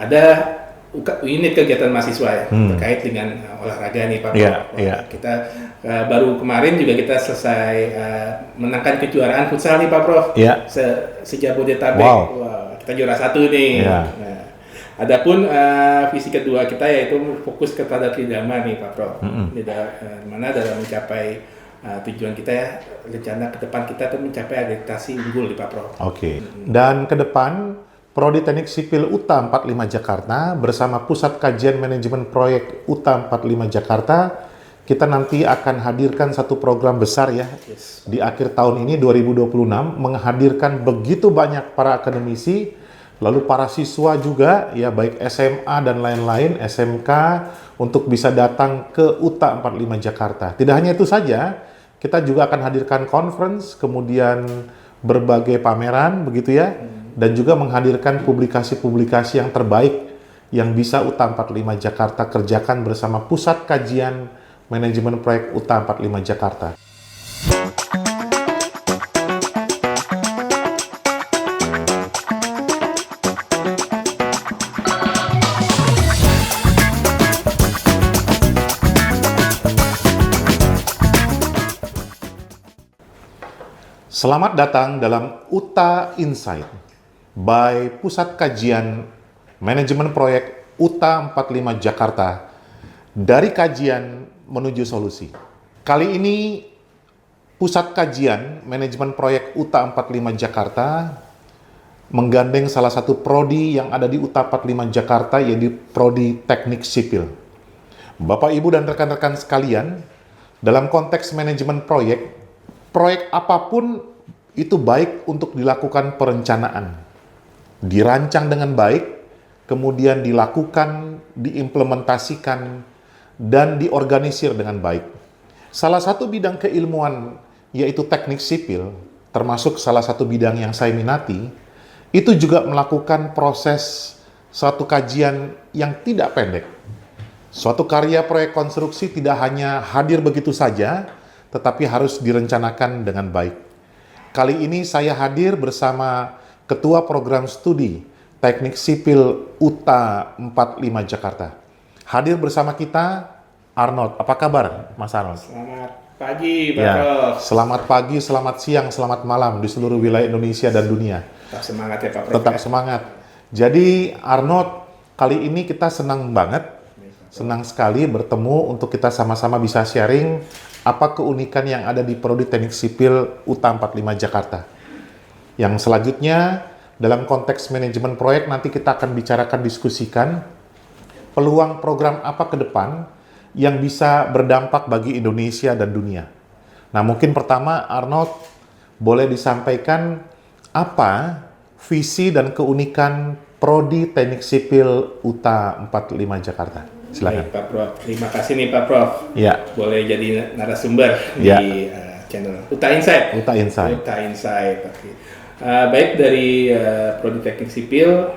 ada unit kegiatan mahasiswa ya, terkait dengan olahraga nih Pak Prof. Kita baru kemarin juga kita selesai menangkan kejuaraan futsal nih Pak Prof. Se-Jabodetabek. Wah, kita juara 1 nih. Nah, adapun visi kedua kita yaitu fokus kepada tridharma nih Pak Prof. Di mana dalam mencapai tujuan kita ya, rencana ke depan kita tuh mencapai akreditasi unggul di Pak Prof. Dan ke depan Prodi Teknik Sipil UTA 45 Jakarta bersama Pusat Kajian Manajemen Proyek UTA 45 Jakarta, kita nanti akan hadirkan satu program besar ya. Di akhir tahun ini 2026 menghadirkan begitu banyak para akademisi, lalu para siswa juga ya, baik SMA dan lain-lain, SMK, untuk bisa datang ke UTA 45 Jakarta. Tidak hanya itu saja, kita juga akan hadirkan conference, kemudian berbagai pameran begitu ya. Dan juga menghadirkan publikasi-publikasi yang terbaik yang bisa UTA 45 Jakarta kerjakan bersama Pusat Kajian Manajemen Proyek UTA 45 Jakarta. Selamat datang dalam UTA Insight by Pusat Kajian Manajemen Proyek UTA 45 Jakarta, dari kajian menuju solusi. Kali ini Pusat Kajian Manajemen Proyek UTA 45 Jakarta menggandeng salah satu prodi yang ada di UTA 45 Jakarta, yaitu Prodi Teknik Sipil. Bapak, Ibu, dan rekan-rekan sekalian, dalam konteks manajemen proyek apapun itu baik untuk dilakukan perencanaan, dirancang dengan baik, kemudian dilakukan, diimplementasikan, dan diorganisir dengan baik. Salah satu bidang keilmuan yaitu teknik sipil, termasuk salah satu bidang yang saya minati, itu juga melakukan proses suatu kajian yang tidak pendek. Suatu karya proyek konstruksi tidak hanya hadir begitu saja, tetapi harus direncanakan dengan baik. Kali ini saya hadir bersama Ketua Program Studi Teknik Sipil UTA 45 Jakarta. Hadir bersama kita Arnold. Apa kabar, Mas Arnold? Selamat pagi, Pak Prof. Selamat pagi, selamat siang, selamat malam di seluruh wilayah Indonesia dan dunia. Tetap semangat ya, Pak Prof. Tetap semangat. Jadi Arnold, kali ini kita senang banget, senang sekali bertemu untuk kita sama-sama bisa sharing apa keunikan yang ada di Prodi Teknik Sipil UTA 45 Jakarta. Yang selanjutnya, dalam konteks manajemen proyek, nanti kita akan bicarakan, diskusikan peluang program apa ke depan yang bisa berdampak bagi Indonesia dan dunia. Nah, mungkin pertama, Arnold, boleh disampaikan apa visi dan keunikan Prodi Teknik Sipil UTA 45 Jakarta? Silakan. Baik, Pak Prof. Terima kasih nih, Pak Prof. Boleh jadi narasumber di channel UTA Insight. UTA Insight. UTA Insight. Baik, dari Prodi Teknik Sipil,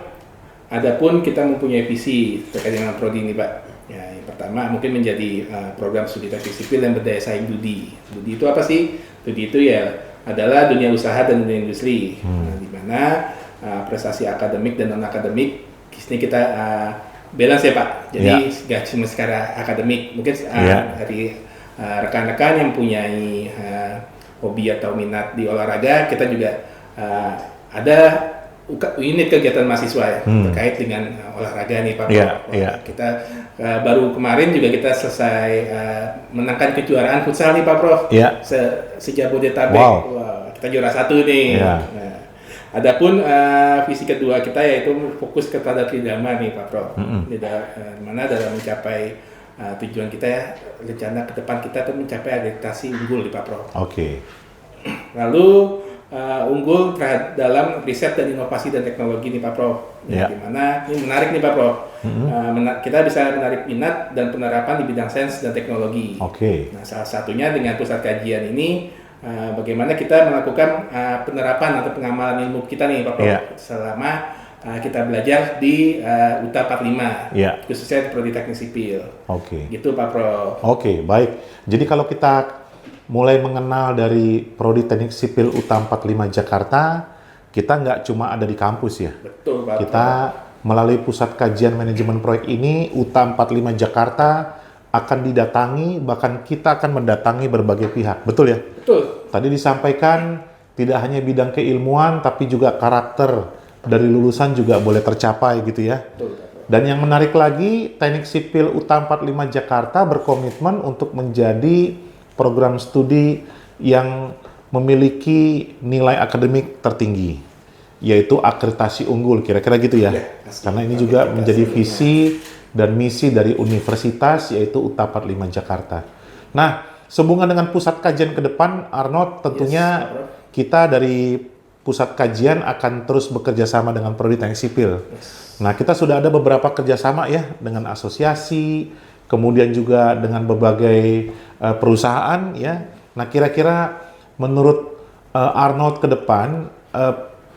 adapun kita mempunyai visi terkait dengan prodi ini, Pak. Ya, yang pertama mungkin menjadi program studi teknik sipil yang berdaya saing DUDI. DUDI itu apa sih? DUDI itu ya adalah dunia usaha dan dunia industri, di mana prestasi akademik dan non akademik di sini kita balance ya, Pak. Jadi nggak cuma secara akademik, mungkin dari rekan-rekan yang mempunyai hobi atau minat di olahraga, kita juga ada unit kegiatan mahasiswa ya, terkait dengan olahraga nih Pak. Kita baru kemarin juga kita selesai menangkan kejuaraan futsal nih Pak Prof. Se-Jabodetabek. Wah, kita juara 1 nih. Nah, adapun visi kedua kita yaitu fokus kepada tridharma nih Pak Prof. Di mana dalam mencapai tujuan kita ya, rencana ke depan kita tuh mencapai akreditasi unggul di Pak Prof. Lalu unggul dalam riset dan inovasi dan teknologi nih Pak Prof. Gimana? Ini menarik nih Pak Prof. Kita bisa menarik minat dan penerapan di bidang sains dan teknologi. Nah, salah satunya dengan pusat kajian ini, bagaimana kita melakukan penerapan atau pengamalan ilmu kita nih Pak Prof. Selama kita belajar di UTA 45, khususnya di Prodi Teknik Sipil. Gitu Pak Prof. Baik. Jadi kalau kita mulai mengenal dari Prodi Teknik Sipil UTA 45 Jakarta, kita nggak cuma ada di kampus ya. Betul, Pak. Kita melalui Pusat Kajian Manajemen Proyek ini, UTA 45 Jakarta akan didatangi, bahkan kita akan mendatangi berbagai pihak. Betul ya? Betul. Tadi disampaikan tidak hanya bidang keilmuan, tapi juga karakter dari lulusan juga boleh tercapai gitu ya. Betul. Dan yang menarik lagi, Teknik Sipil UTA 45 Jakarta berkomitmen untuk menjadi program studi yang memiliki nilai akademik tertinggi, yaitu akreditasi unggul, kira-kira gitu ya. Karena ini juga menjadi visi dan misi dari universitas, yaitu UTA 45 Jakarta. Nah, sehubungan dengan pusat kajian ke depan, Arnold, tentunya kita dari pusat kajian akan terus bekerja sama dengan Prodi Teknik Sipil. Nah, kita sudah ada beberapa kerjasama ya dengan asosiasi, kemudian juga dengan berbagai perusahaan ya. Nah, kira-kira menurut Arnold ke depan,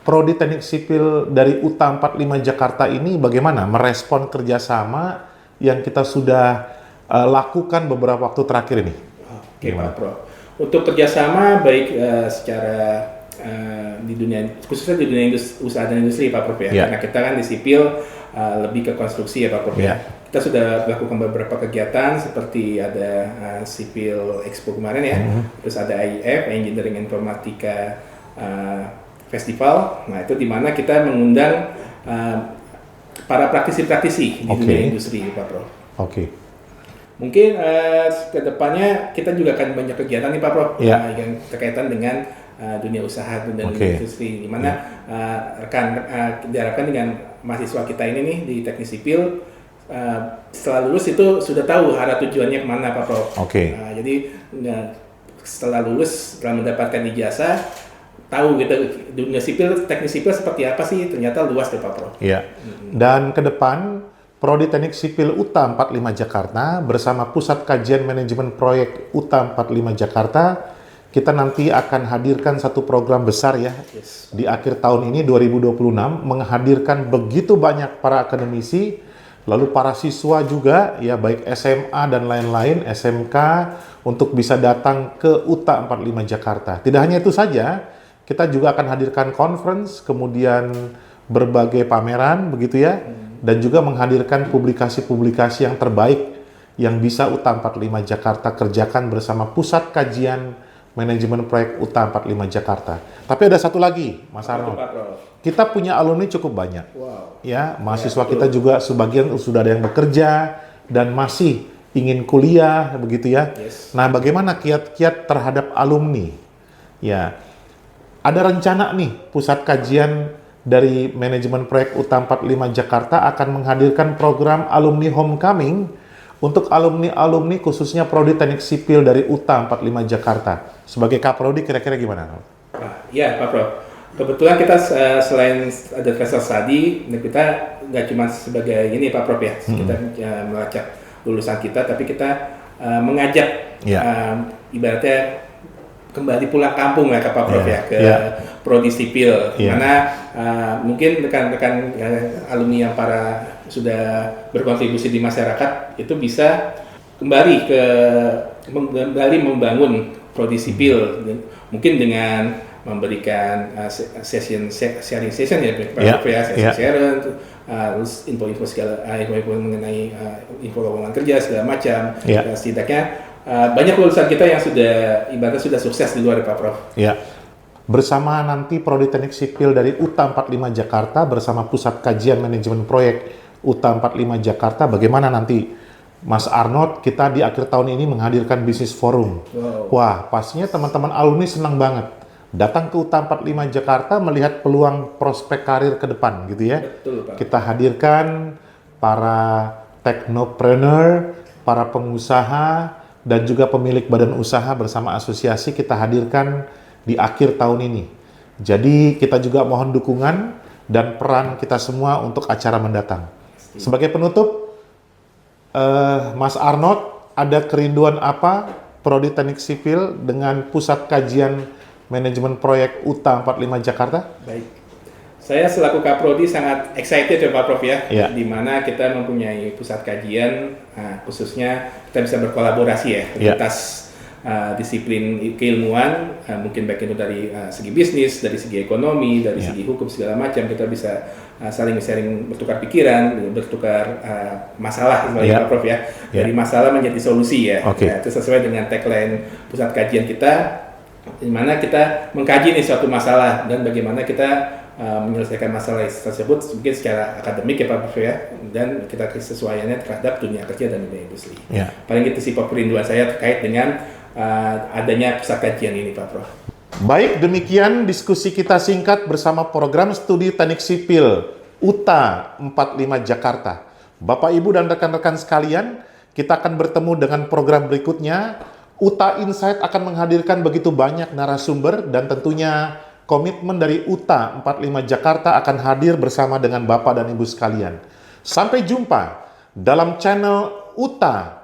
Prodi Teknik Sipil dari UTA 45 Jakarta ini bagaimana merespon kerjasama yang kita sudah lakukan beberapa waktu terakhir ini? Oke, Pak Pro. Untuk kerjasama baik secara di dunia, khususnya di dunia usaha dan industri Pak Prof ya, karena kita kan di sipil lebih ke konstruksi ya Pak Prof ya. Kita sudah melakukan beberapa kegiatan seperti ada Sipil Expo kemarin ya, terus ada IIF, Engineering Informatika Festival. Nah itu di mana kita mengundang para praktisi-praktisi di dunia industri Pak Prof. Mungkin kedepannya kita juga akan banyak kegiatan nih Pak Prof yang berkaitan dengan dunia usaha dan industri, di mana diharapkan dengan mahasiswa kita ini nih di teknik sipil setelah lulus itu sudah tahu arah tujuannya kemana Pak Prof. Jadi setelah lulus, setelah mendapatkan ijazah, tahu gitu dunia sipil, teknik sipil seperti apa sih, ternyata luas deh Pak Prof. Dan ke depan Prodi Teknik Sipil UTA 45 Jakarta bersama Pusat Kajian Manajemen Proyek UTA 45 Jakarta, kita nanti akan hadirkan satu program besar ya di akhir tahun ini 2026, menghadirkan begitu banyak para akademisi, lalu para siswa juga ya, baik SMA dan lain-lain, SMK, untuk bisa datang ke UTA 45 Jakarta. Tidak hanya itu saja, kita juga akan hadirkan conference, kemudian berbagai pameran begitu ya, dan juga menghadirkan publikasi-publikasi yang terbaik yang bisa UTA 45 Jakarta kerjakan bersama Pusat Kajian Manajemen Proyek UTA 45 Jakarta. Tapi ada satu lagi, Mas Arnold. Kita punya alumni cukup banyak. Ya, mahasiswa kita juga sebagian sudah ada yang bekerja dan masih ingin kuliah begitu ya. Nah, bagaimana kiat-kiat terhadap alumni? Ya, ada rencana nih Pusat Kajian dari Manajemen Proyek UTA 45 Jakarta akan menghadirkan program alumni homecoming untuk alumni-alumni khususnya Prodi Teknik Sipil dari UTA 45 Jakarta. Sebagai Kaprodi kira-kira gimana? Ya Pak Prof. Kebetulan kita selain ada case study, kita nggak cuma sebagai ini Pak Prof ya, kita melacak lulusan kita, tapi kita mengajak ibaratnya kembali pulang kampung ya Pak Prof ya, ke Prodi Sipil, mana mungkin rekan-rekan alumni yang sudah berkontribusi di masyarakat itu bisa kembali membangun Prodi Sipil, mungkin dengan memberikan sharing session ya Pak Prof ya, sharing, terus info-info mengenai info lowongan kerja segala macam. Setidaknya banyak lulusan kita yang sudah sukses di luar Pak Prof. Bersama nanti Prodi Teknik Sipil dari UTA 45 Jakarta bersama Pusat Kajian Manajemen Proyek UTA 45 Jakarta, bagaimana nanti Mas Arnold kita di akhir tahun ini menghadirkan bisnis forum. Wah, pastinya teman-teman alumni senang banget datang ke UTA 45 Jakarta melihat peluang prospek karir ke depan gitu ya. Betul, Pak. Kita hadirkan para teknopreneur, para pengusaha, dan juga pemilik badan usaha bersama asosiasi kita hadirkan di akhir tahun ini. Jadi kita juga mohon dukungan dan peran kita semua untuk acara mendatang. Sebagai penutup, Mas Arnold, ada kerinduan apa Prodi Teknik Sipil dengan Pusat Kajian Manajemen Proyek UTA 45 Jakarta? Baik, saya selaku Kaprodi sangat excited ya Pak Prof ya, di mana kita mempunyai pusat kajian, khususnya kita bisa berkolaborasi ya lintas disiplin keilmuan, mungkin baik itu dari segi bisnis, dari segi ekonomi, dari segi hukum segala macam, kita bisa saling sharing, bertukar pikiran, bertukar masalah sebenarnya Pak Prof ya, dari masalah menjadi solusi ya. Ya, itu sesuai dengan tagline pusat kajian kita, di mana kita mengkaji nih suatu masalah dan bagaimana kita menyelesaikan masalah tersebut mungkin secara akademik ya Pak Prof ya, dan kita kesesuaiannya terhadap dunia kerja dan dunia industri. Paling itu sih Pak perinduan saya terkait dengan adanya pusat kajian ini Pak Prof. Baik, demikian diskusi kita singkat bersama program studi teknik sipil UTA 45 Jakarta. Bapak, Ibu, dan rekan-rekan sekalian, kita akan bertemu dengan program berikutnya. UTA Insight akan menghadirkan begitu banyak narasumber dan tentunya komitmen dari UTA 45 Jakarta akan hadir bersama dengan Bapak dan Ibu sekalian. Sampai jumpa dalam channel UTA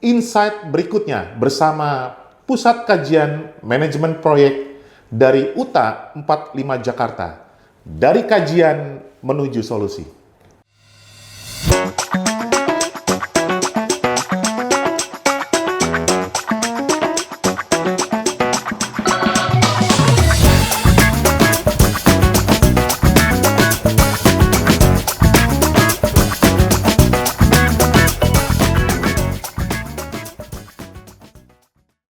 Insight berikutnya bersama Pusat Kajian Manajemen Proyek dari UTA 45 Jakarta. Dari kajian menuju solusi.